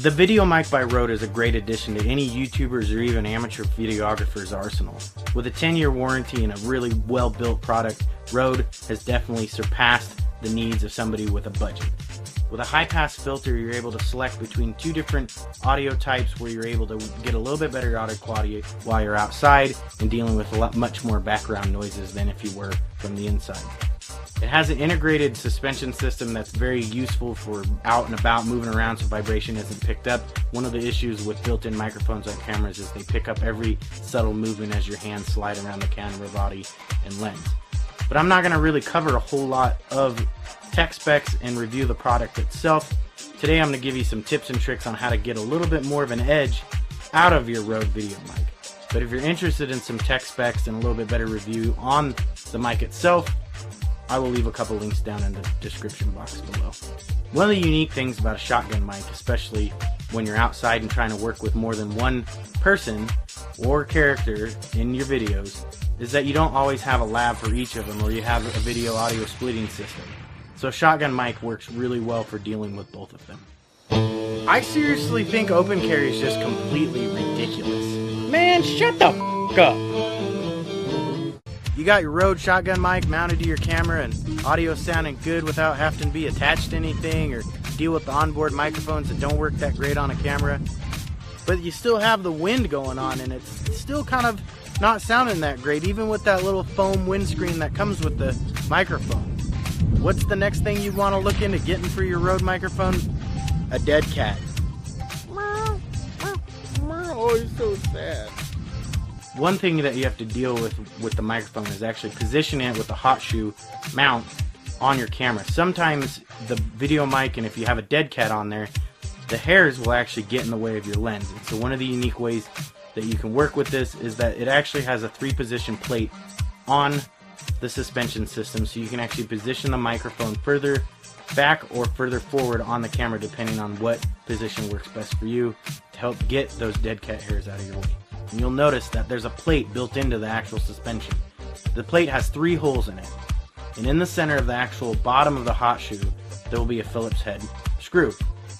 The VideoMic by Rode is a great addition to any YouTuber's or even amateur videographer's arsenal. With a 10-year warranty and a really well-built product, Rode has definitely surpassed the needs of somebody with a budget. With a high-pass filter, you're able to select between two different audio types where you're able to get a little bit better audio quality while you're outside and dealing with much more background noises than if you were from the inside. It has an integrated suspension system that's very useful for out and about, moving around so vibration isn't picked up. One of the issues with built-in microphones on cameras is they pick up every subtle movement as your hands slide around the camera body and lens. But I'm not going to really cover a whole lot of tech specs and review the product itself. Today I'm going to give you some tips and tricks on how to get a little bit more of an edge out of your Rode VideoMic. But if you're interested in some tech specs and a little bit better review on the mic itself, I will leave a couple links down in the description box below. One of the unique things about a shotgun mic, especially when you're outside and trying to work with more than one person or character in your videos, is that you don't always have a lab for each of them, or you have a video audio splitting system. So a shotgun mic works really well for dealing with both of them. I seriously think open carry is just completely ridiculous. Man, shut the f*** up. You got your Rode shotgun mic mounted to your camera and audio sounding good without having to be attached to anything or deal with the onboard microphones that don't work that great on a camera. But you still have the wind going on and it's still kind of not sounding that great, even with that little foam windscreen that comes with the microphone. What's the next thing you want to look into getting for your Rode microphone? A dead cat. Oh, he's so sad. One thing that you have to deal with the microphone is actually positioning it with the hot shoe mount on your camera. Sometimes the VideoMic, and if you have a dead cat on there, the hairs will actually get in the way of your lens. And so one of the unique ways that you can work with this is that it actually has a 3-position plate on the suspension system, so you can actually position the microphone further back or further forward on the camera depending on what position works best for you to help get those dead cat hairs out of your way. And you'll notice that there's a plate built into the actual suspension. The plate has 3 holes in it, and in the center of the actual bottom of the hot shoe there will be a Phillips head screw.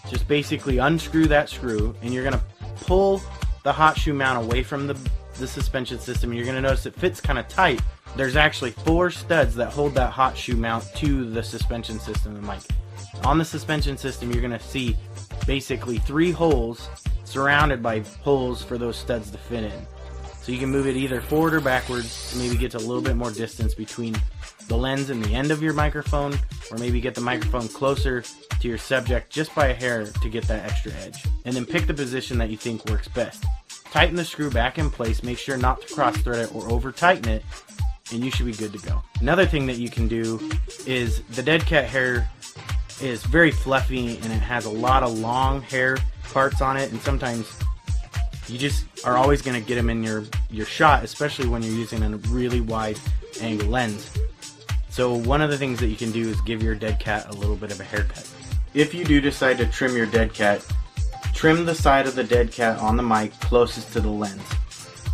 Just basically unscrew that screw and you're going to pull the hot shoe mount away from the suspension system, and you're going to notice it fits kind of tight. There's actually 4 studs that hold that hot shoe mount to the suspension system of the mic. On the suspension system you're going to see basically 3 holes surrounded by holes for those studs to fit in. So you can move it either forward or backwards to maybe get to a little bit more distance between the lens and the end of your microphone, or maybe get the microphone closer to your subject just by a hair to get that extra edge. And then pick the position that you think works best. Tighten the screw back in place, make sure not to cross thread it or over tighten it, and you should be good to go. Another thing that you can do is the dead cat hair is very fluffy and it has a lot of long hair parts on it, and sometimes you just are always going to get them in your shot, especially when you're using a really wide angle lens. So one of the things that you can do is give your dead cat a little bit of a haircut. If you do decide to trim your dead cat, trim the side of the dead cat on the mic closest to the lens.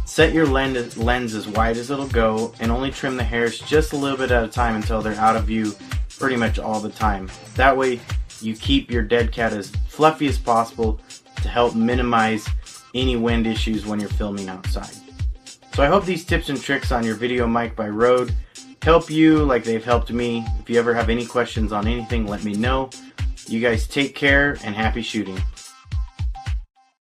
Set your lens as wide as it'll go and only trim the hairs just a little bit at a time until they're out of view pretty much all the time. That way you keep your dead cat as fluffy as possible to help minimize any wind issues when you're filming outside. So I hope these tips and tricks on your VideoMic by Rode help you like they've helped me. If you ever have any questions on anything, let me know. You guys take care and happy shooting.